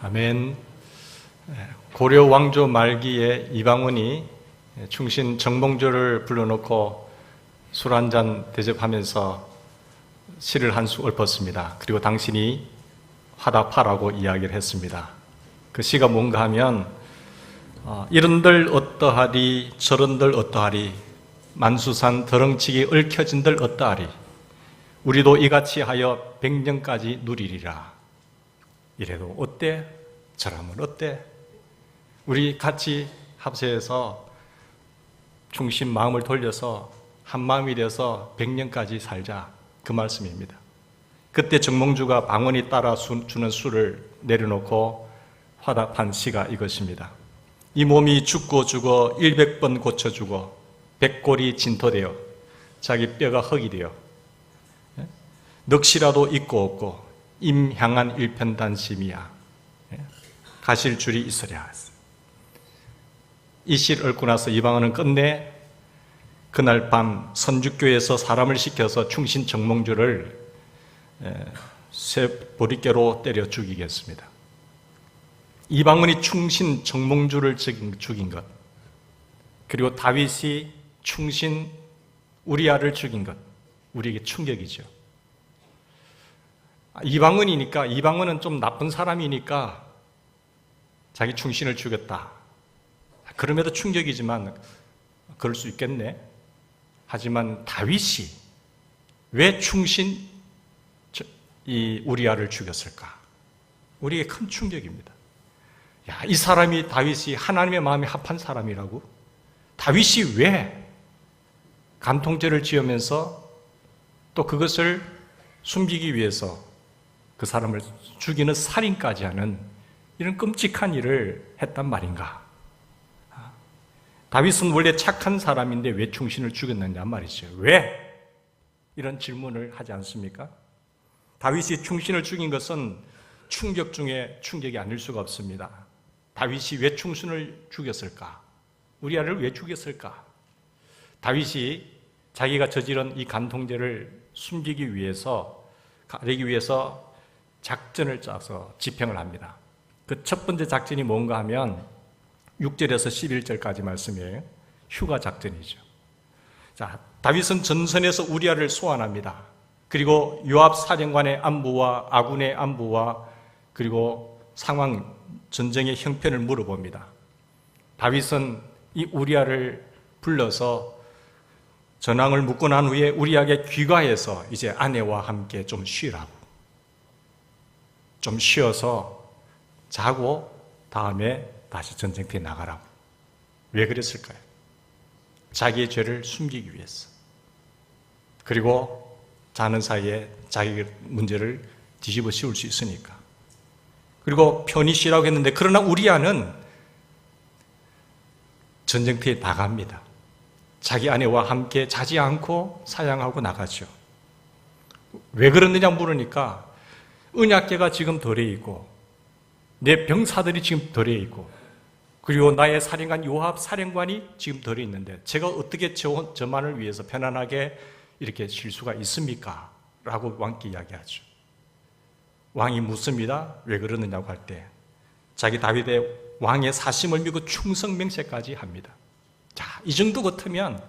아멘. 고려 왕조 말기에 이방원이 충신 정몽주를 불러놓고 술 한잔 대접하면서 시를 한 수 읊었습니다. 그리고 당신이 화답하라고 이야기를 했습니다. 그 시가 뭔가 하면 이런들 어떠하리 저런들 어떠하리 만수산 더렁치기 얽혀진들 어떠하리 우리도 이같이 하여 100년까지 누리리라. 이래도 어때? 저라면 어때? 우리 같이 합세해서 중심 마음을 돌려서 한 마음이 되어서 100년까지 살자, 그 말씀입니다. 그때 정몽주가 방언이 따라 주는 수를 내려놓고 화답한 시가 이것입니다. 이 몸이 죽고 죽어 100번 고쳐주고 백골이 진토되어 자기 뼈가 흙이 되어 넋이라도 있고 없고 임향한 일편단심이야 가실 줄이 있으랴. 이 시를 읊고 나서 이방원은 끝내 그날 밤 선주교에서 사람을 시켜서 충신 정몽주를 쇠보릿개로 때려 죽이겠습니다. 이방원이 충신 정몽주를 죽인 것, 그리고 다윗이 충신 우리아를 죽인 것, 우리에게 충격이죠. 이방원은 좀 나쁜 사람이니까 자기 충신을 죽였다. 그럼에도 충격이지만 그럴 수 있겠네. 하지만 다윗이 왜 충신 이 우리아를 죽였을까? 우리에게 큰 충격입니다. 이 사람이 다윗이 하나님의 마음에 합한 사람이라고? 다윗이 왜 간통죄를 지으면서 또 그것을 숨기기 위해서 그 사람을 죽이는 살인까지 하는 이런 끔찍한 일을 했단 말인가? 다윗은 원래 착한 사람인데 왜 충신을 죽였느냐 말이죠. 왜? 이런 질문을 하지 않습니까? 다윗이 충신을 죽인 것은 충격 중에 충격이 아닐 수가 없습니다. 다윗이 왜 충신을 죽였을까? 우리아를 왜 죽였을까? 다윗이 자기가 저지른 이 간통죄를 숨기기 위해서, 가리기 위해서 작전을 짜서 집행을 합니다. 그 첫 번째 작전이 뭔가 하면 6절에서 11절까지 말씀이에요. 휴가 작전이죠. 자, 다윗은 전선에서 우리아를 소환합니다. 그리고 요압 사령관의 안부와 아군의 안부와 그리고 상황, 전쟁의 형편을 물어봅니다. 다윗은 이 우리아를 불러서 전황을 묻고 난 후에 우리아에게 귀가해서 이제 아내와 함께 좀 쉬라고, 좀 쉬어서 자고 다음에 다시 전쟁터에 나가라고. 왜 그랬을까요? 자기의 죄를 숨기기 위해서. 그리고 자는 사이에 자기 문제를 뒤집어 씌울 수 있으니까. 그리고 편히 쉬라고 했는데, 그러나 우리아는 전쟁터에 나갑니다. 자기 아내와 함께 자지 않고 사양하고 나가죠. 왜 그러느냐 물으니까 언약궤가 지금 덜에 있고 내 병사들이 지금 덜에 있고 그리고 나의 사령관 요압 사령관이 지금 덜에 있는데 제가 어떻게 저만을 위해서 편안하게 이렇게 쉴 수가 있습니까? 라고 왕께 이야기하죠. 왕이 묻습니다. 왜 그러느냐고 할 때 자기 다윗의 왕의 사심을 믿고 충성맹세까지 합니다. 자, 이 정도 같으면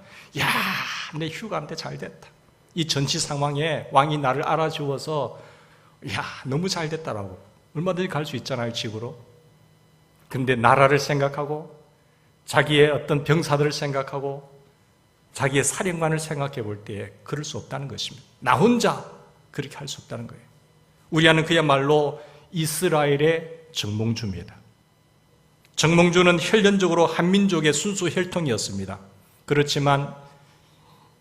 내 휴가한테 잘 됐다. 이 전치 상황에 왕이 나를 알아주어서 너무 잘 됐다라고 얼마든지 갈 수 있잖아요, 집으로. 근데 나라를 생각하고 자기의 어떤 병사들을 생각하고 자기의 사령관을 생각해 볼 때에 그럴 수 없다는 것입니다. 나 혼자 그렇게 할 수 없다는 거예요. 우리아는 그야말로 이스라엘의 정몽주입니다. 정몽주는 혈연적으로 한민족의 순수 혈통이었습니다. 그렇지만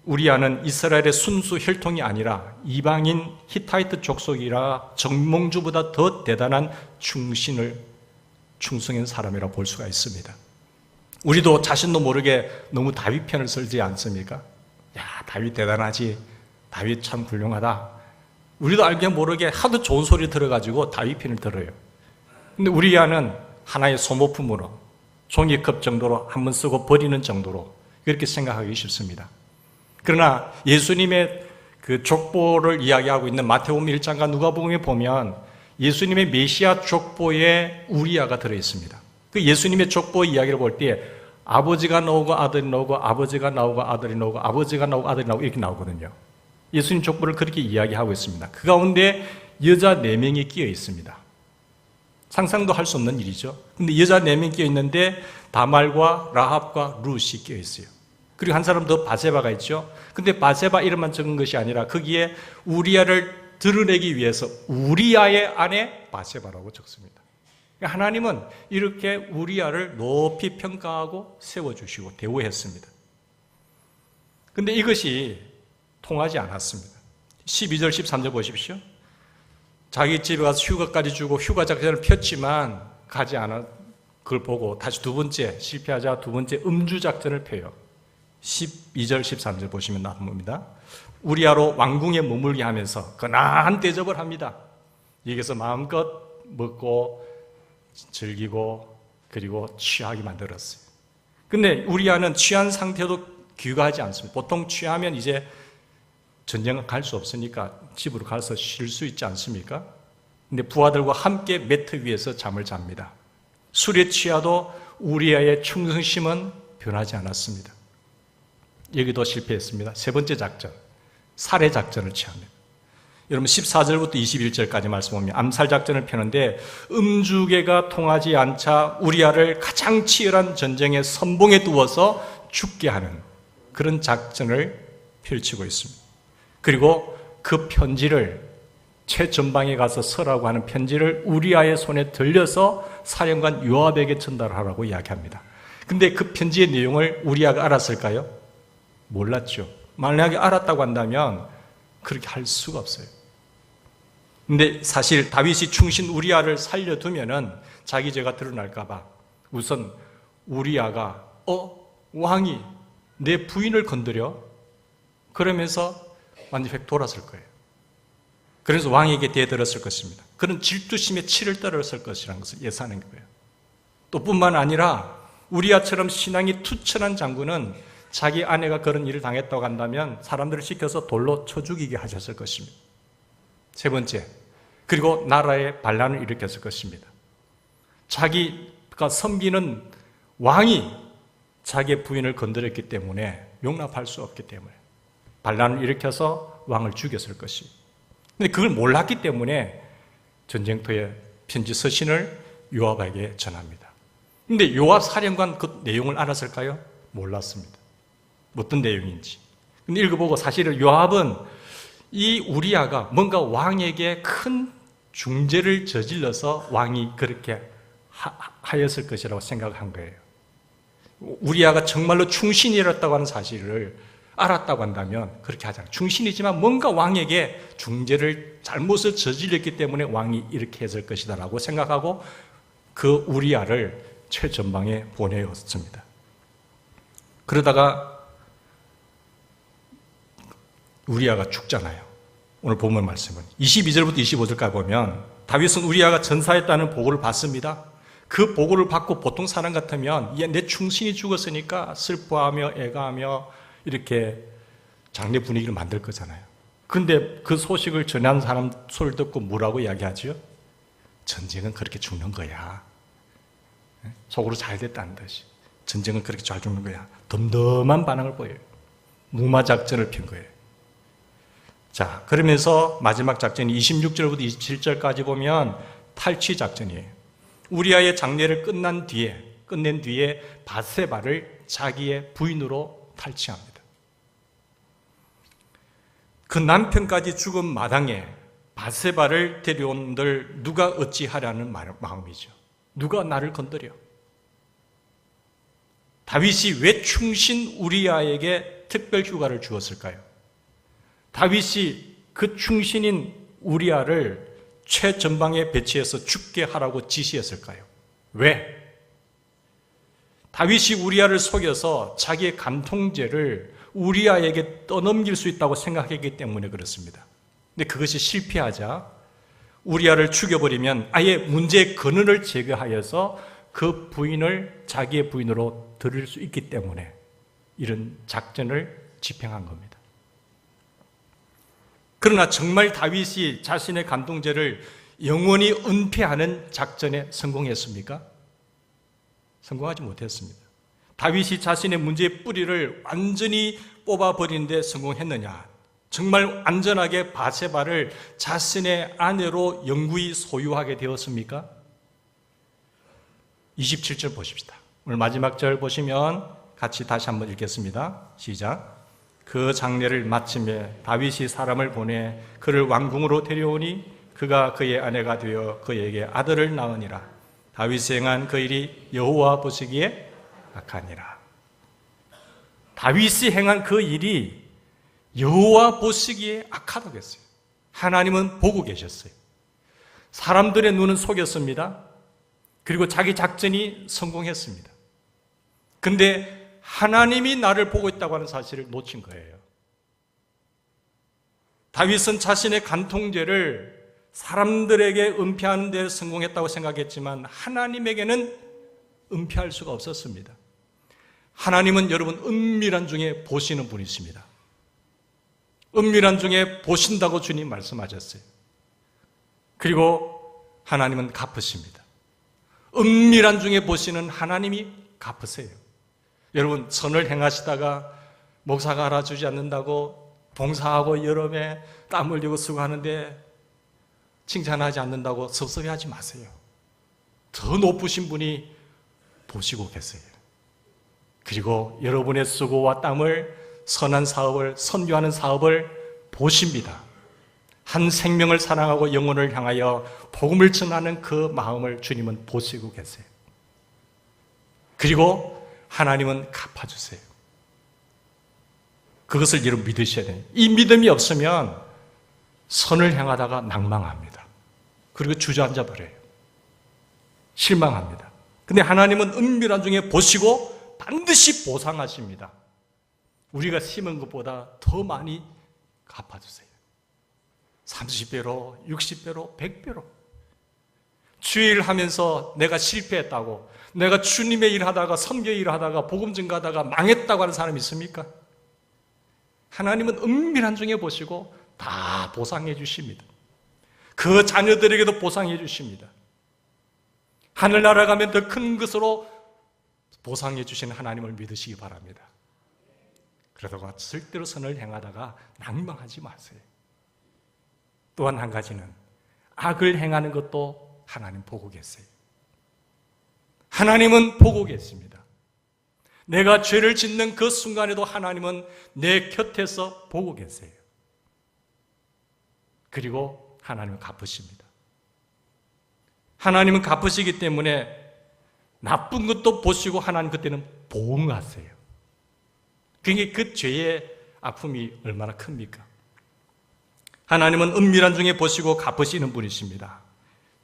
우리아는 이스라엘의 순수 혈통이 아니라 이방인 히타이트 족속이라 정몽주보다 더 대단한 충성인 사람이라고 볼 수가 있습니다. 우리도 자신도 모르게 너무 다윗 편을 설지 않습니까? 다윗 대단하지, 다윗 참 훌륭하다. 우리도 알게 모르게 하도 좋은 소리 들어가지고 다윗 편을 들어요. 근데 우리아는 하나의 소모품으로 종이컵 정도로 한번 쓰고 버리는 정도로 그렇게 생각하기 쉽습니다. 그러나 예수님의 그 족보를 이야기하고 있는 마태복음 1장과 누가복음에 보면 예수님의 메시아 족보에 우리아가 들어있습니다. 그 예수님의 족보 이야기를 볼 때 아버지가 나오고 아들이 나오고 아버지가 나오고 아들이 나오고 아버지가 나오고 아들이 나오고 이렇게 나오거든요. 예수님 족보를 그렇게 이야기하고 있습니다. 그 가운데 여자 4명이 끼어 있습니다. 상상도 할 수 없는 일이죠. 근데 여자 4명이 끼어 있는데 다말과 라합과 룻이 끼어 있어요. 그리고 한 사람 더 바세바가 있죠. 근데 바세바 이름만 적은 것이 아니라 거기에 우리아를 드러내기 위해서 우리아의 아내 바세바라고 적습니다. 하나님은 이렇게 우리아를 높이 평가하고 세워주시고 대우했습니다. 근데 이것이 통하지 않았습니다. 12절 13절 보십시오. 자기 집에 가서 휴가까지 주고 휴가 작전을 폈지만 가지 않아 그걸 보고 다시 두 번째 실패하자 두 번째 음주 작전을 펴요. 12절 13절 보시면 나옵니다. 우리아로 왕궁에 머물게 하면서 거나한 대접을 합니다. 여기서 마음껏 먹고 즐기고 그리고 취하게 만들었어요. 근데 우리아는 취한 상태도 귀가하지 않습니다. 보통 취하면 이제 전쟁을 갈 수 없으니까 집으로 가서 쉴 수 있지 않습니까? 근데 부하들과 함께 매트 위에서 잠을 잡니다. 술에 취하도 우리아의 충성심은 변하지 않았습니다. 여기도 실패했습니다. 세 번째 작전, 살해 작전을 취합니다. 여러분 14절부터 21절까지 말씀 보면 암살 작전을 펴는데 음주계가 통하지 않자 우리아를 가장 치열한 전쟁의 선봉에 두어서 죽게 하는 그런 작전을 펼치고 있습니다. 그리고 그 편지를 최전방에 가서 서라고 하는 편지를 우리아의 손에 들려서 사령관 요압에게 전달하라고 이야기합니다. 근데 그 편지의 내용을 우리아가 알았을까요? 몰랐죠. 만약에 알았다고 한다면 그렇게 할 수가 없어요. 근데 사실 다윗이 충신 우리아를 살려두면은 자기 죄가 드러날까봐 우선 우리아가 왕이 내 부인을 건드려? 그러면서 완전히 획 돌았을 거예요. 그래서 왕에게 대들었을 것입니다. 그런 질투심에 치를 떨었을 것이라는 것을 예상하는 거예요. 또 뿐만 아니라 우리아처럼 신앙이 투철한 장군은 자기 아내가 그런 일을 당했다고 한다면 사람들을 시켜서 돌로 쳐 죽이게 하셨을 것입니다. 세 번째, 그리고 나라에 반란을 일으켰을 것입니다. 자기가 섬기는 왕이 자기의 부인을 건드렸기 때문에 용납할 수 없기 때문에 반란을 일으켜서 왕을 죽였을 것입니다. 그런데 그걸 몰랐기 때문에 전쟁터에 편지 서신을 요압에게 전합니다. 그런데 요압 사령관 그 내용을 알았을까요? 몰랐습니다. 어떤 내용인지. 근데 읽어보고 사실은 요압은 이 우리아가 뭔가 왕에게 큰 중죄를 저질러서 왕이 그렇게 하였을 것이라고 생각한 거예요. 우리아가 정말로 충신이었다고 하는 사실을 알았다고 한다면 그렇게 하잖아요. 충신이지만 뭔가 왕에게 중죄를 잘못을 저질렀기 때문에 왕이 이렇게 했을 것이다라고 생각하고 그 우리아를 최전방에 보내었습니다. 그러다가 우리아가 죽잖아요. 오늘 본문 말씀은 22절부터 25절까지 보면 다윗은 우리아가 전사했다는 보고를 받습니다. 그 보고를 받고 보통 사람 같으면 내 충신이 죽었으니까 슬퍼하며 애가하며 이렇게 장례 분위기를 만들 거잖아요. 그런데 그 소식을 전한 사람 소리를 듣고 뭐라고 이야기하죠? 전쟁은 그렇게 죽는 거야. 속으로 잘 됐다는 듯이. 전쟁은 그렇게 잘 죽는 거야. 덤덤한 반응을 보여요. 무마 작전을 핀 거예요. 자, 그러면서 마지막 작전이 26절부터 27절까지 보면 탈취 작전이에요. 우리아의 장례를 끝낸 뒤에 바세바를 자기의 부인으로 탈취합니다. 그 남편까지 죽은 마당에 바세바를 데려온들 누가 어찌하라는 마음이죠. 누가 나를 건드려? 다윗이 왜 충신 우리아에게 특별 휴가를 주었을까요? 다윗이 그 충신인 우리아를 최전방에 배치해서 죽게 하라고 지시했을까요? 왜? 다윗이 우리아를 속여서 자기의 간통죄를 우리아에게 떠넘길 수 있다고 생각했기 때문에 그렇습니다. 근데 그것이 실패하자 우리아를 죽여버리면 아예 문제의 근원을 제거하여서 그 부인을 자기의 부인으로 들일 수 있기 때문에 이런 작전을 집행한 겁니다. 그러나 정말 다윗이 자신의 간통죄를 영원히 은폐하는 작전에 성공했습니까? 성공하지 못했습니다. 다윗이 자신의 문제의 뿌리를 완전히 뽑아버리는 데 성공했느냐? 정말 안전하게 바세바를 자신의 아내로 영구히 소유하게 되었습니까? 27절 보십시다. 오늘 마지막 절 보시면 같이 다시 한번 읽겠습니다. 시작. 그 장례를 마침에 다윗이 사람을 보내 그를 왕궁으로 데려오니 그가 그의 아내가 되어 그에게 아들을 낳으니라. 다윗이 행한 그 일이 여호와 보시기에 악하니라. 다윗이 행한 그 일이 여호와 보시기에 악하다고 했어요. 하나님은 보고 계셨어요. 사람들의 눈은 속였습니다. 그리고 자기 작전이 성공했습니다. 근데 하나님이 나를 보고 있다고 하는 사실을 놓친 거예요. 다윗은 자신의 간통죄를 사람들에게 은폐하는 데 성공했다고 생각했지만 하나님에게는 은폐할 수가 없었습니다. 하나님은 여러분 은밀한 중에 보시는 분이십니다. 은밀한 중에 보신다고 주님 말씀하셨어요. 그리고 하나님은 갚으십니다. 은밀한 중에 보시는 하나님이 갚으세요. 여러분 선을 행하시다가 목사가 알아주지 않는다고 봉사하고 여름에 땀 흘리고 수고하는데 칭찬하지 않는다고 섭섭해하지 마세요. 더 높으신 분이 보시고 계세요. 그리고 여러분의 수고와 땀을 선한 사업을 선교하는 사업을 보십니다. 한 생명을 사랑하고 영혼을 향하여 복음을 전하는 그 마음을 주님은 보시고 계세요. 그리고 하나님은 갚아주세요. 그것을 여러분 믿으셔야 돼요. 이 믿음이 없으면 선을 행하다가 낭망합니다. 그리고 주저앉아 버려요. 실망합니다. 근데 하나님은 은밀한 중에 보시고 반드시 보상하십니다. 우리가 심은 것보다 더 많이 갚아주세요. 30배로, 60배로, 100배로. 주일 하면서 내가 실패했다고, 내가 주님의 일 하다가, 선교 일 하다가, 복음 전가하다가 망했다고 하는 사람이 있습니까? 하나님은 은밀한 중에 보시고 다 보상해 주십니다. 그 자녀들에게도 보상해 주십니다. 하늘나라 가면 더 큰 것으로 보상해 주시는 하나님을 믿으시기 바랍니다. 그러다가 절대로 선을 행하다가 낭망하지 마세요. 또한 한 가지는 악을 행하는 것도 하나님 보고 계세요. 하나님은 보고 계십니다. 내가 죄를 짓는 그 순간에도 하나님은 내 곁에서 보고 계세요. 그리고 하나님은 갚으십니다. 하나님은 갚으시기 때문에 나쁜 것도 보시고 하나님 그때는 보응하세요. 그러니까 그 죄의 아픔이 얼마나 큽니까? 하나님은 은밀한 중에 보시고 갚으시는 분이십니다.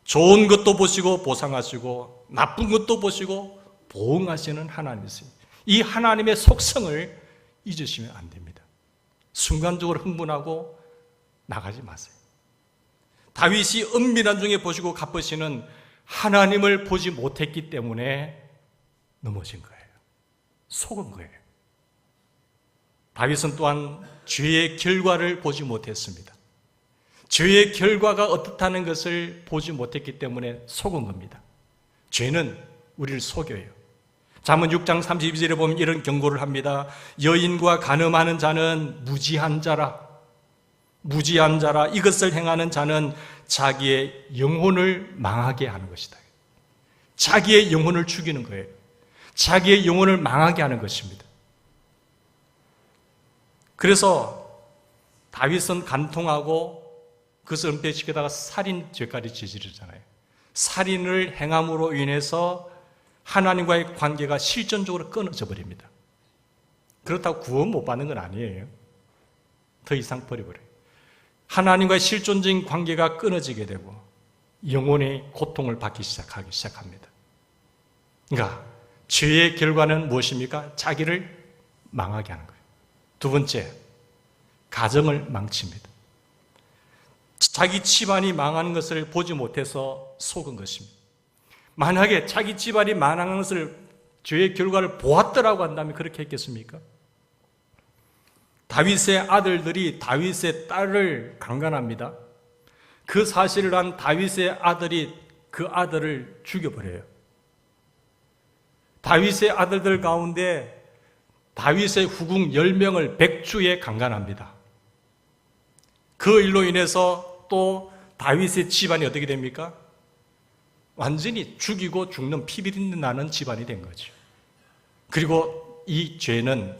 좋은 것도 보시고 보상하시고 나쁜 것도 보시고 보응하시는 하나님이세요. 이 하나님의 속성을 잊으시면 안 됩니다. 순간적으로 흥분하고 나가지 마세요. 다윗이 은밀한 중에 보시고 갚으시는 하나님을 보지 못했기 때문에 넘어진 거예요. 속은 거예요. 다윗은 또한 죄의 결과를 보지 못했습니다. 죄의 결과가 어떻다는 것을 보지 못했기 때문에 속은 겁니다. 죄는 우리를 속여요. 잠언 6장 32절에 보면 이런 경고를 합니다. 여인과 간음하는 자는 무지한 자라. 무지한 자라. 이것을 행하는 자는 자기의 영혼을 망하게 하는 것이다. 자기의 영혼을 죽이는 거예요. 자기의 영혼을 망하게 하는 것입니다. 그래서 다윗은 간통하고 그것을 은폐시키다가 살인죄까지 저지르잖아요. 살인을 행함으로 인해서 하나님과의 관계가 실존적으로 끊어져 버립니다. 그렇다고 구원 못 받는 건 아니에요. 더 이상 버려버려요. 하나님과의 실존적인 관계가 끊어지게 되고 영혼의 고통을 받기 시작합니다. 그러니까 죄의 결과는 무엇입니까? 자기를 망하게 하는 거예요. 두 번째, 가정을 망칩니다. 자기 집안이 망하는 것을 보지 못해서 속은 것입니다. 만약에 자기 집안이 망하는 것을 죄의 결과를 보았더라고 한다면 그렇게 했겠습니까? 다윗의 아들들이 다윗의 딸을 강간합니다. 그 사실을 한 다윗의 아들이 그 아들을 죽여버려요. 다윗의 아들들 가운데 다윗의 후궁 10명을 백주에 강간합니다. 그 일로 인해서 또 다윗의 집안이 어떻게 됩니까? 완전히 죽이고 죽는 피비린내 나는 집안이 된 거죠. 그리고 이 죄는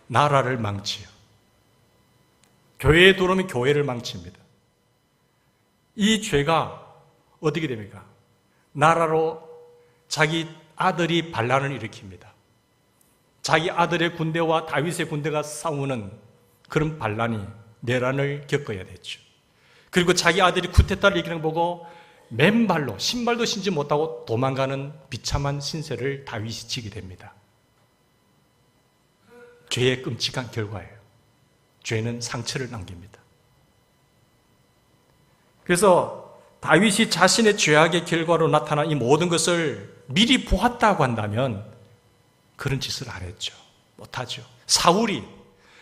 나라를 망치요. 교회에 들어오면 교회를 망칩니다. 이 죄가 어떻게 됩니까? 나라로 자기 아들이 반란을 일으킵니다. 자기 아들의 군대와 다윗의 군대가 싸우는 그런 반란이 내란을 겪어야 됐죠. 그리고 자기 아들이 쿠데타를 일으키는 거 보고 맨발로 신발도 신지 못하고 도망가는 비참한 신세를 다윗이 지게 됩니다. 죄의 끔찍한 결과예요. 죄는 상처를 남깁니다. 그래서 다윗이 자신의 죄악의 결과로 나타난 이 모든 것을 미리 보았다고 한다면 그런 짓을 안 했죠. 못하죠. 사울이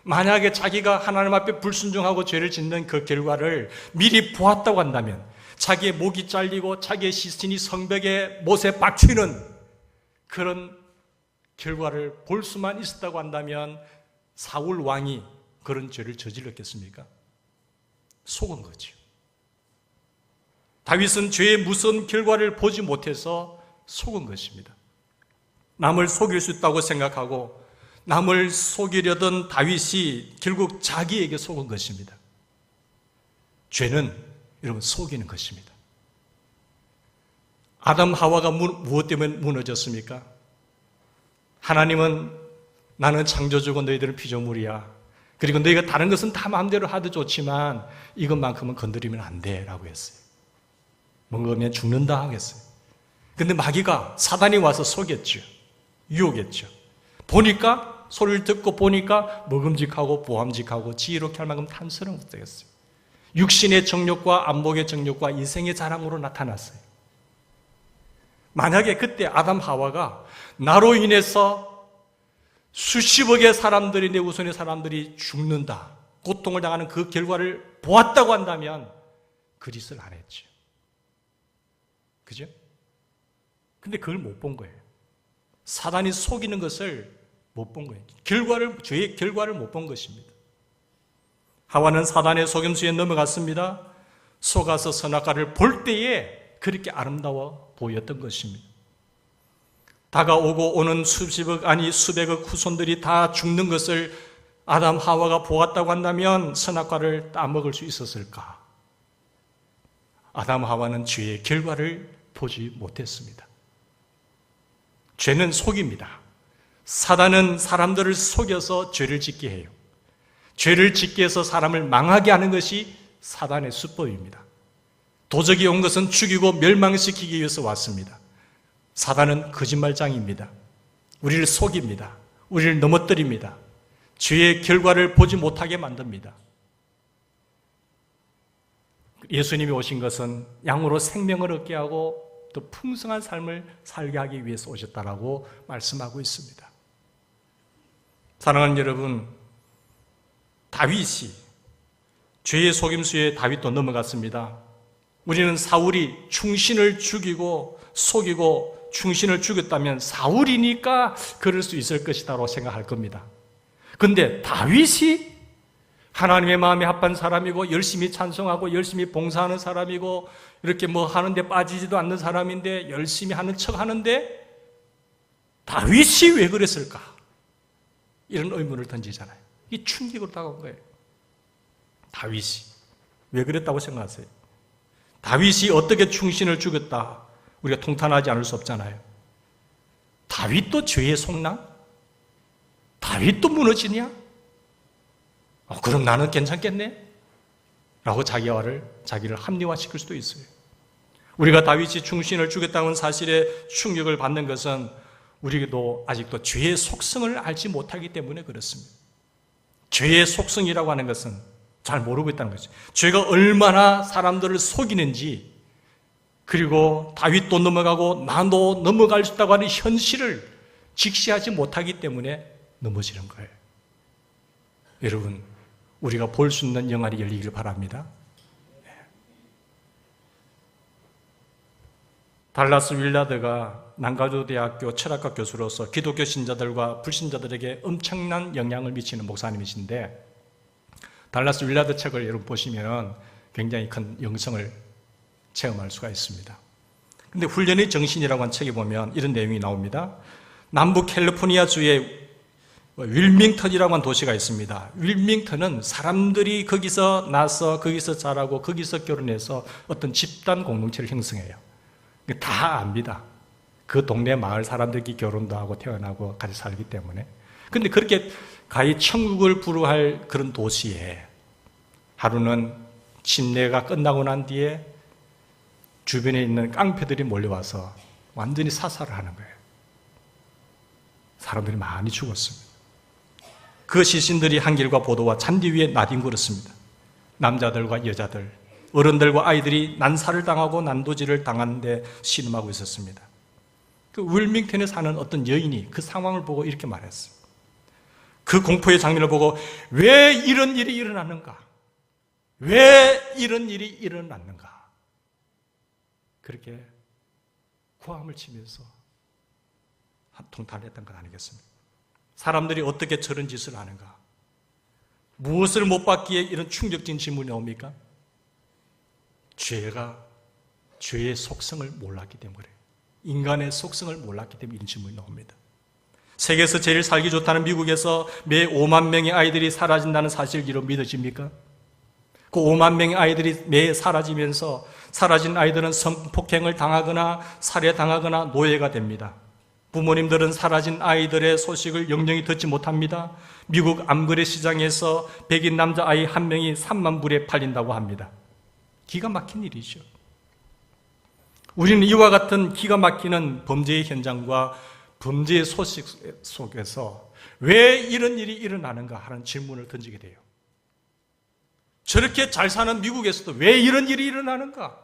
만약에 자기가 하나님 앞에 불순종하고 죄를 짓는 그 결과를 미리 보았다고 한다면, 자기의 목이 잘리고 자기의 시신이 성벽에 못에 박히는 그런 결과를 볼 수만 있었다고 한다면 사울 왕이 그런 죄를 저질렀겠습니까? 속은 거죠. 다윗은 죄의 무서운 결과를 보지 못해서 속은 것입니다. 남을 속일 수 있다고 생각하고 남을 속이려던 다윗이 결국 자기에게 속은 것입니다. 죄는 여러분 속이는 것입니다. 아담 하와가 무엇 때문에 무너졌습니까? 하나님은 나는 창조주고 너희들은 피조물이야. 그리고 너희가 다른 것은 다 마음대로 하도 좋지만 이것만큼은 건드리면 안 돼 라고 했어요. 먹으면 죽는다 하겠어요. 근데 마귀가 사단이 와서 속였죠. 유혹했죠. 보니까 소리를 듣고 보니까 먹음직하고 보암직하고 지혜롭게 할 만큼 탐스러운 것이 되겠어요. 육신의 정욕과 안목의 정욕과 인생의 자랑으로 나타났어요. 만약에 그때 아담 하와가 나로 인해서 수십억의 사람들이, 내 우선의 사람들이 죽는다, 고통을 당하는 그 결과를 보았다고 한다면 그 짓을 안 했죠. 그죠? 근데 그걸 못 본 거예요. 사단이 속이는 것을 못 본 거예요. 죄의 결과를 못 본 것입니다. 하와는 사단의 속임수에 넘어갔습니다. 속아서 선악과를 볼 때에 그렇게 아름다워 보였던 것입니다. 다가오고 오는 수십억 아니 수백억 후손들이 다 죽는 것을 아담 하와가 보았다고 한다면 선악과를 따먹을 수 있었을까? 아담 하와는 죄의 결과를 보지 못했습니다. 죄는 속입니다. 사단은 사람들을 속여서 죄를 짓게 해요. 죄를 짓게 해서 사람을 망하게 하는 것이 사단의 수법입니다. 도적이 온 것은 죽이고 멸망시키기 위해서 왔습니다. 사단은 거짓말장입니다. 우리를 속입니다. 우리를 넘어뜨립니다. 죄의 결과를 보지 못하게 만듭니다. 예수님이 오신 것은 양으로 생명을 얻게 하고 또 풍성한 삶을 살게 하기 위해서 오셨다라고 말씀하고 있습니다. 사랑하는 여러분, 다윗이 죄의 속임수에 다윗도 넘어갔습니다. 우리는 사울이 충신을 죽이고 속이고 충신을 죽였다면 사울이니까 그럴 수 있을 것이다라고 생각할 겁니다. 그런데 다윗이 하나님의 마음에 합한 사람이고 열심히 찬송하고 열심히 봉사하는 사람이고 이렇게 뭐 하는데 빠지지도 않는 사람인데 열심히 하는 척 하는데 다윗이 왜 그랬을까? 이런 의문을 던지잖아요. 이 충격으로 다가온 거예요. 다윗이 왜 그랬다고 생각하세요? 다윗이 어떻게 충신을 죽였다? 우리가 통탄하지 않을 수 없잖아요. 다윗도 죄의 속랑? 다윗도 무너지냐? 그럼 나는 괜찮겠네? 라고 자기를 합리화시킬 수도 있어요. 우리가 다윗이 충신을 죽였다는 사실에 충격을 받는 것은 우리도 아직도 죄의 속성을 알지 못하기 때문에 그렇습니다. 죄의 속성이라고 하는 것은 잘 모르고 있다는 거죠. 죄가 얼마나 사람들을 속이는지, 그리고 다윗도 넘어가고 나도 넘어갈 수 있다고 하는 현실을 직시하지 못하기 때문에 넘어지는 거예요. 여러분, 우리가 볼 수 있는 영안이 열리길 바랍니다. 달라스 윌라드가 난가주 대학교 철학과 교수로서 기독교 신자들과 불신자들에게 엄청난 영향을 미치는 목사님이신데, 달라스 윌라드 책을 여러분 보시면 굉장히 큰 영성을 체험할 수가 있습니다. 근데 훈련의 정신이라고 한 책에 보면 이런 내용이 나옵니다. 남부 캘리포니아주의 윌밍턴이라고 한 도시가 있습니다. 윌밍턴은 사람들이 거기서 나서 거기서 자라고 거기서 결혼해서 어떤 집단 공동체를 형성해요. 다 압니다. 그 동네 마을 사람들끼리 결혼도 하고 태어나고 같이 살기 때문에. 근데 그렇게 가히 천국을 부르할 그런 도시에 하루는 침례가 끝나고 난 뒤에 주변에 있는 깡패들이 몰려와서 완전히 사살을 하는 거예요. 사람들이 많이 죽었습니다. 그 시신들이 한길과 보도와 잔디 위에 나뒹굴었습니다. 남자들과 여자들, 어른들과 아이들이 난사를 당하고 난도질을 당하는데 신음하고 있었습니다. 그 윌밍턴에 사는 어떤 여인이 그 상황을 보고 이렇게 말했어요. 그 공포의 장면을 보고 왜 이런 일이 일어났는가? 왜 이런 일이 일어났는가? 그렇게 고함을 치면서 통탄을 했던 것 아니겠습니까? 사람들이 어떻게 저런 짓을 하는가? 무엇을 못 받기에 이런 충격적인 질문이 나옵니까? 죄의 속성을 몰랐기 때문에, 인간의 속성을 몰랐기 때문에 이런 질문이 나옵니다. 세계에서 제일 살기 좋다는 미국에서 매 5만 명의 아이들이 사라진다는 사실을 이로 믿어집니까? 그 5만 명의 아이들이 매 사라지면서 사라진 아이들은 성폭행을 당하거나 살해당하거나 노예가 됩니다. 부모님들은 사라진 아이들의 소식을 영영히 듣지 못합니다. 미국 암거래 시장에서 백인 남자아이 한 명이 3만 불에 팔린다고 합니다. 기가 막힌 일이죠. 우리는 이와 같은 기가 막히는 범죄의 현장과 범죄의 소식 속에서 왜 이런 일이 일어나는가 하는 질문을 던지게 돼요. 저렇게 잘 사는 미국에서도 왜 이런 일이 일어나는가?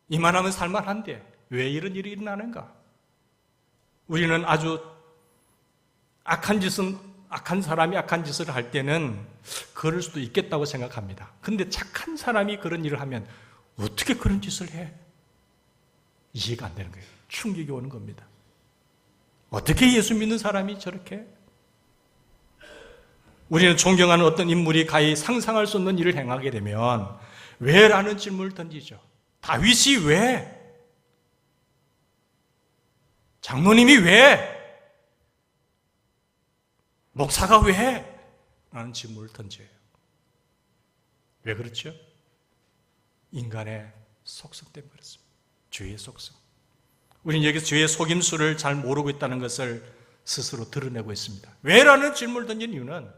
이만하면 살만한데 왜 이런 일이 일어나는가? 우리는 아주 악한 사람이 악한 짓을 할 때는 그럴 수도 있겠다고 생각합니다. 근데 착한 사람이 그런 일을 하면 어떻게 그런 짓을 해? 이해가 안 되는 거예요. 충격이 오는 겁니다. 어떻게 예수 믿는 사람이 저렇게? 우리는 존경하는 어떤 인물이 가히 상상할 수 없는 일을 행하게 되면 왜라는 질문을 던지죠. 다윗이 왜? 장로님이 왜? 목사가 왜? 라는 질문을 던져요. 왜 그렇죠? 인간의 속성 때문에 그렇습니다. 죄의 속성. 우리는 여기서 죄의 속임수를 잘 모르고 있다는 것을 스스로 드러내고 있습니다. 왜라는 질문을 던진 이유는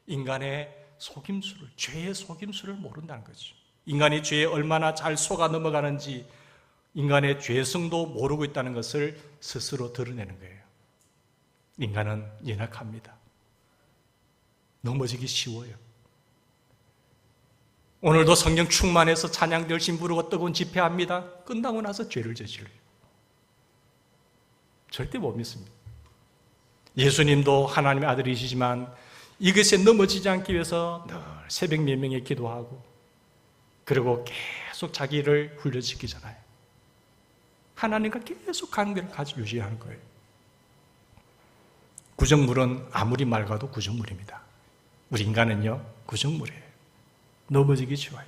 인간의 속임수를, 죄의 속임수를 모른다는 거죠. 인간이 죄에 얼마나 잘 속아 넘어가는지 인간의 죄성도 모르고 있다는 것을 스스로 드러내는 거예요. 인간은 연약합니다. 넘어지기 쉬워요. 오늘도 성령 충만해서 찬양 열심히 부르고 뜨거운 집회합니다. 끝나고 나서 죄를 저질러요. 절대 못 믿습니다. 예수님도 하나님의 아들이시지만 이것에 넘어지지 않기 위해서 늘 새벽 몇 명에 기도하고 그리고 계속 자기를 훈련시키잖아요. 하나님과 계속 관계를 가지고 유지하는 거예요. 구정물은 아무리 맑아도 구정물입니다. 우리 인간은요, 구정물이에요. 넘어지기 쉬워요.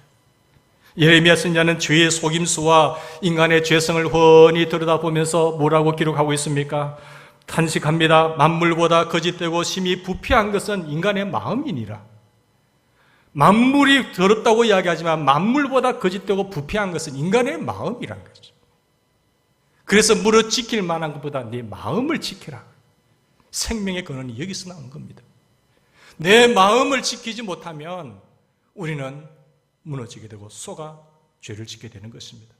예레미야 선지자는 죄의 속임수와 인간의 죄성을 훤히 들여다보면서 뭐라고 기록하고 있습니까? 탄식합니다. 만물보다 거짓되고 심히 부패한 것은 인간의 마음이니라. 만물이 더럽다고 이야기하지만 만물보다 거짓되고 부패한 것은 인간의 마음이란 거죠. 그래서 물을 지킬 만한 것보다 네 마음을 지켜라. 생명의 근원이 여기서 나온 겁니다. 내 마음을 지키지 못하면 우리는 무너지게 되고 속아 죄를 짓게 되는 것입니다.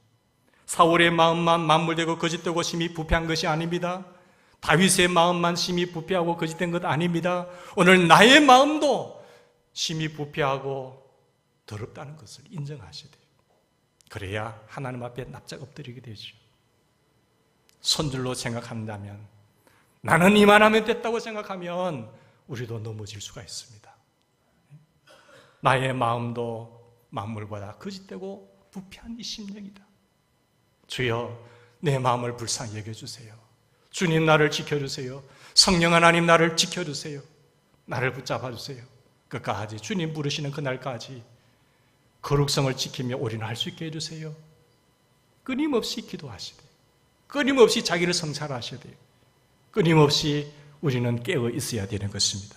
사울의 마음만 만물되고 거짓되고 심히 부패한 것이 아닙니다. 다윗의 마음만 심히 부패하고 거짓된 것 아닙니다. 오늘 나의 마음도 심히 부패하고 더럽다는 것을 인정하셔야 돼요. 그래야 하나님 앞에 납작 엎드리게 되죠. 손들로 생각한다면, 나는 이만하면 됐다고 생각하면 우리도 넘어질 수가 있습니다. 나의 마음도 만물보다 거짓되고 부패한 이 심령이다. 주여 내 마음을 불쌍히 여겨주세요. 주님 나를 지켜주세요. 성령 하나님 나를 지켜주세요. 나를 붙잡아주세요. 끝까지 주님 부르시는 그날까지 거룩성을 지키며 올인할 수 있게 해주세요. 끊임없이 기도하시되 끊임없이 자기를 성찰하셔야 돼요. 끊임없이 우리는 깨어 있어야 되는 것입니다.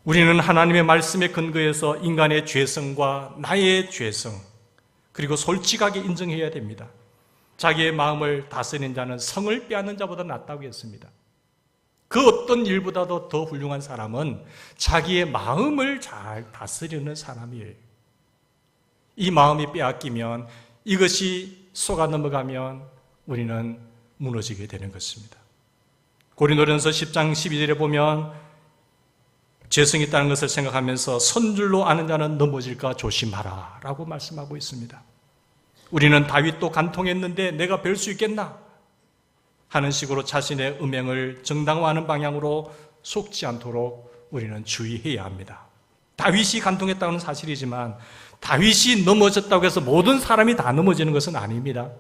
우리는 하나님의 말씀에 근거해서 인간의 죄성과 나의 죄성, 그리고 솔직하게 인정해야 됩니다. 자기의 마음을 다스리는 자는 성을 빼앗는 자보다 낫다고 했습니다. 그 어떤 일보다도 더 훌륭한 사람은 자기의 마음을 잘 다스리는 사람이에요. 이 마음이 빼앗기면, 이것이 속아 넘어가면 우리는 무너지게 되는 것입니다. 고린도전서 10장 12절에 보면 죄성이 있다는 것을 생각하면서 선줄로 아는 자는 넘어질까 조심하라 라고 말씀하고 있습니다. 우리는 다윗도 간통했는데 내가 뵐 수 있겠나 하는 식으로 자신의 음행을 정당화하는 방향으로 속지 않도록 우리는 주의해야 합니다. 다윗이 간통했다는 사실이지만 다윗이 넘어졌다고 해서 모든 사람이 다 넘어지는 것은 아닙니다.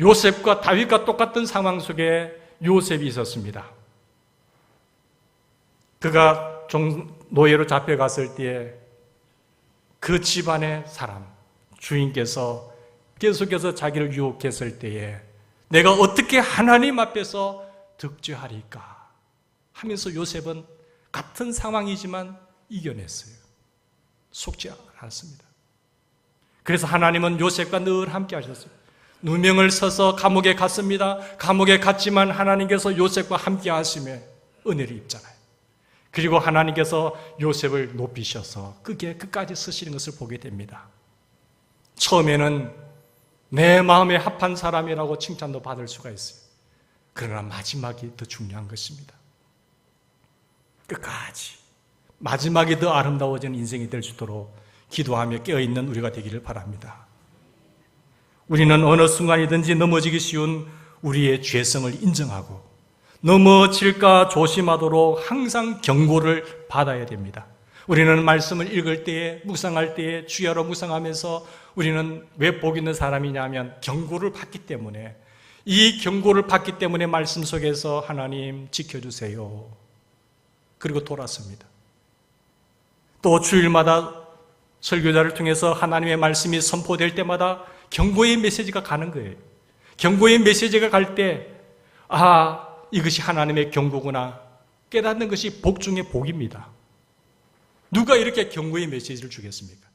요셉과 다윗과 똑같은 상황 속에 요셉이 있었습니다. 그가 노예로 잡혀갔을 때에 그 집안의 사람, 주인께서 계속해서 자기를 유혹했을 때에 내가 어떻게 하나님 앞에서 득죄하리까 하면서 요셉은 같은 상황이지만 이겨냈어요. 속지 않았습니다. 그래서 하나님은 요셉과 늘 함께 하셨어요. 누명을 써서 감옥에 갔습니다. 감옥에 갔지만 하나님께서 요셉과 함께 하심에 은혜를 입잖아요. 그리고 하나님께서 요셉을 높이셔서 그게 끝까지 쓰시는 것을 보게 됩니다. 처음에는 내 마음에 합한 사람이라고 칭찬도 받을 수가 있어요. 그러나 마지막이 더 중요한 것입니다. 끝까지 마지막이 더 아름다워지는 인생이 될 수 있도록 기도하며 깨어있는 우리가 되기를 바랍니다. 우리는 어느 순간이든지 넘어지기 쉬운 우리의 죄성을 인정하고 넘어질까 조심하도록 항상 경고를 받아야 됩니다. 우리는 말씀을 읽을 때에, 묵상할 때에 주야로 묵상하면서 우리는 왜 복 있는 사람이냐면 경고를 받기 때문에, 이 경고를 받기 때문에 말씀 속에서 하나님 지켜주세요. 그리고 돌았습니다. 또 주일마다 설교자를 통해서 하나님의 말씀이 선포될 때마다 경고의 메시지가 가는 거예요. 경고의 메시지가 갈 때, 이것이 하나님의 경고구나 깨닫는 것이 복 중의 복입니다. 누가 이렇게 경고의 메시지를 주겠습니까?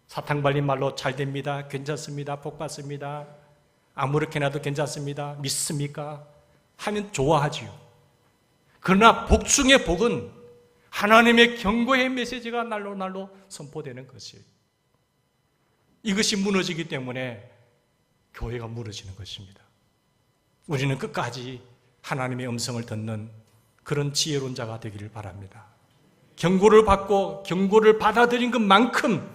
사탕 발린 말로 잘 됩니다, 괜찮습니다, 복 받습니다, 아무렇게나도 괜찮습니다, 믿습니까? 하면 좋아하지요. 그러나 복 중의 복은 하나님의 경고의 메시지가 날로 선포되는 것이에요. 이것이 무너지기 때문에 교회가 무너지는 것입니다. 우리는 끝까지 하나님의 음성을 듣는 그런 지혜로운 자가 되기를 바랍니다. 경고를 받고 경고를 받아들인 것만큼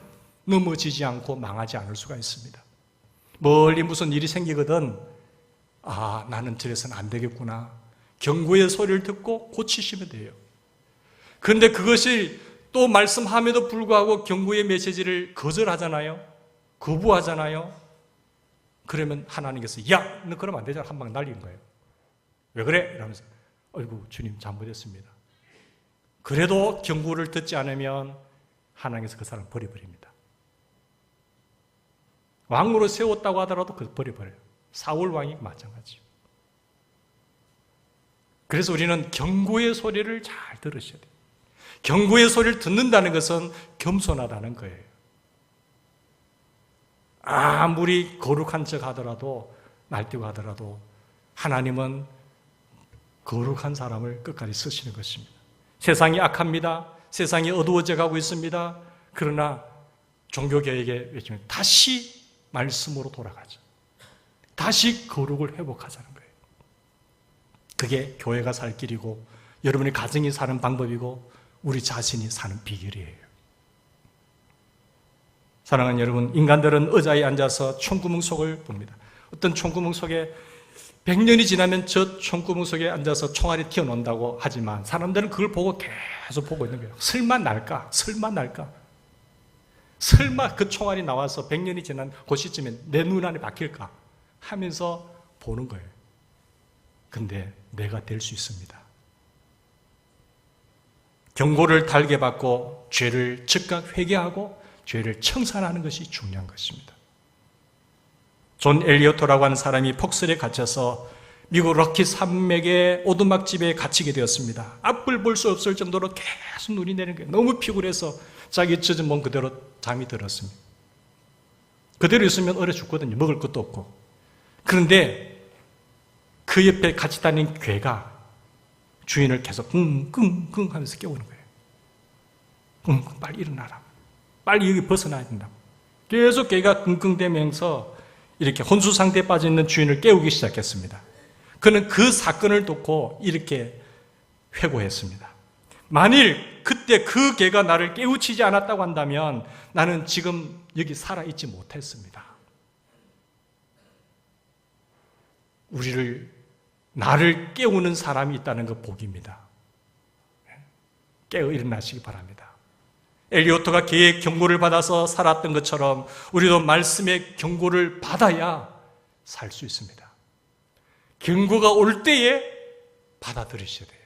넘어지지 않고 망하지 않을 수가 있습니다. 멀리 무슨 일이 생기거든 나는 저래서는 안 되겠구나. 경고의 소리를 듣고 고치시면 돼요. 그런데 그것이 또 말씀함에도 불구하고 경고의 메시지를 거절하잖아요. 거부하잖아요. 그러면 하나님께서 너 그러면 안 되잖아. 한 방 날리는 거예요. 왜 그래? 이러면서 아이고 주님 잘못했습니다. 그래도 경고를 듣지 않으면 하나님께서 그 사람 버려버립니다. 왕으로 세웠다고 하더라도 그 버려버려요. 사울 왕이 마찬가지죠. 그래서 우리는 경고의 소리를 잘 들으셔야 돼요. 경고의 소리를 듣는다는 것은 겸손하다는 거예요. 아무리 거룩한 척 하더라도, 날뛰고 하더라도 하나님은 거룩한 사람을 끝까지 쓰시는 것입니다. 세상이 악합니다. 세상이 어두워져 가고 있습니다. 그러나 종교개혁에 외치면 다시 말씀으로 돌아가자. 다시 거룩을 회복하자는 거예요. 그게 교회가 살 길이고 여러분의 가정이 사는 방법이고 우리 자신이 사는 비결이에요. 사랑하는 여러분, 인간들은 의자에 앉아서 총구멍 속을 봅니다. 어떤 총구멍 속에 100년이 지나면 저 총구멍 속에 앉아서 총알이 튀어나온다고 하지만 사람들은 그걸 보고 계속 보고 있는 거예요. 설마 날까? 설마 날까? 설마 그 총알이 나와서 100년이 지난 그 시점에 내 눈 안에 박힐까 하면서 보는 거예요. 근데 내가 될 수 있습니다. 경고를 달게 받고 죄를 즉각 회개하고 죄를 청산하는 것이 중요한 것입니다. 존 엘리어토라고 하는 사람이 폭설에 갇혀서 미국 럭키 산맥의 오두막집에 갇히게 되었습니다. 앞을 볼 수 없을 정도로 계속 눈이 내리는 거예요. 너무 피곤해서 자기 젖은 몸 그대로 잠이 들었습니다. 그대로 있으면 얼어 죽거든요. 먹을 것도 없고. 그런데 그 옆에 같이 다니는 괴가 주인을 계속 끙끙끙 하면서 깨우는 거예요. 빨리 일어나라. 빨리 여기 벗어나야 된다고. 계속 괴가 끙끙대면서 이렇게 혼수 상태에 빠져 있는 주인을 깨우기 시작했습니다. 그는 그 사건을 듣고 이렇게 회고했습니다. 만일 그때 그 개가 나를 깨우치지 않았다고 한다면 나는 지금 여기 살아있지 못했습니다. 나를 깨우는 사람이 있다는 것 복입니다. 깨어 일어나시기 바랍니다. 엘리오토가 개의 경고를 받아서 살았던 것처럼 우리도 말씀의 경고를 받아야 살 수 있습니다. 경고가 올 때에 받아들이셔야 돼요.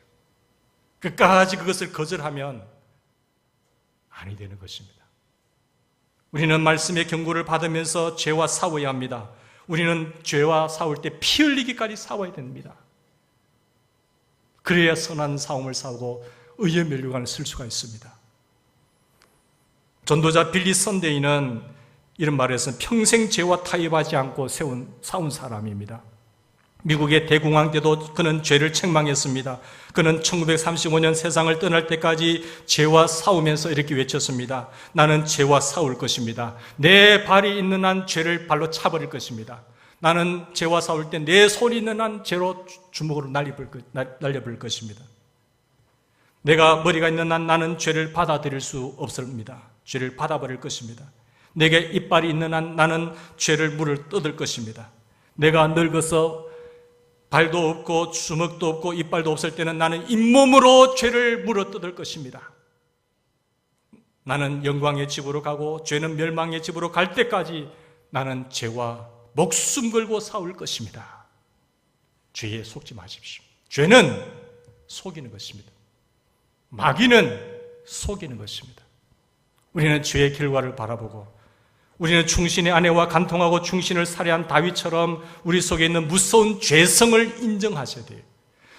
끝까지 그것을 거절하면 아니 되는 것입니다. 우리는 말씀의 경고를 받으면서 죄와 싸워야 합니다. 우리는 죄와 싸울 때 피 흘리기까지 싸워야 됩니다. 그래야 선한 싸움을 싸우고 의의 면류관을 쓸 수가 있습니다. 전도자 빌리 선데이는 이런 말을 해서 평생 죄와 타협하지 않고 싸운 사람입니다. 미국의 대공황 때도 그는 죄를 책망했습니다. 그는 1935년 세상을 떠날 때까지 죄와 싸우면서 이렇게 외쳤습니다. 나는 죄와 싸울 것입니다. 내 발이 있는 한 죄를 발로 차버릴 것입니다. 나는 죄와 싸울 때 내 손이 있는 한 죄로 주먹으로 날려버릴 것입니다. 내가 머리가 있는 한 나는 죄를 받아들일 수 없습니다. 죄를 받아버릴 것입니다. 내게 이빨이 있는 한 나는 죄를 물을 뜯을 것입니다. 내가 늙어서 발도 없고 주먹도 없고 이빨도 없을 때는 나는 잇몸으로 죄를 물어뜯을 것입니다. 나는 영광의 집으로 가고 죄는 멸망의 집으로 갈 때까지 나는 죄와 목숨 걸고 싸울 것입니다. 죄에 속지 마십시오. 죄는 속이는 것입니다. 마귀는 속이는 것입니다. 우리는 죄의 결과를 바라보고 우리는 충신의 아내와 간통하고 충신을 살해한 다윗처럼 우리 속에 있는 무서운 죄성을 인정하셔야 돼요.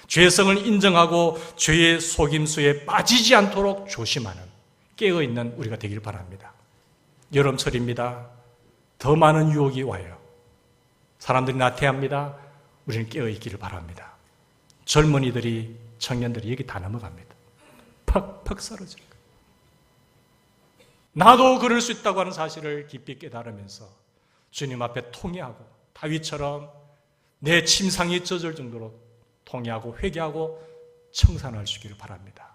죄성을 인정하고 죄의 속임수에 빠지지 않도록 조심하는 깨어있는 우리가 되길 바랍니다. 여름철입니다. 더 많은 유혹이 와요. 사람들이 나태합니다. 우리는 깨어있기를 바랍니다. 젊은이들이 청년들이 여기 다 넘어갑니다. 팍팍 사라져요. 나도 그럴 수 있다고 하는 사실을 깊이 깨달으면서 주님 앞에 통회하고 다윗처럼 내 침상이 젖을 정도로 통회하고 회개하고 청산할 수 있기를 바랍니다.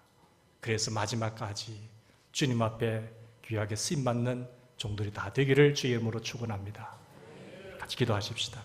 그래서 마지막까지 주님 앞에 귀하게 쓰임받는 종들이 다 되기를 주의 이름으로 축원합니다. 같이 기도하십시다.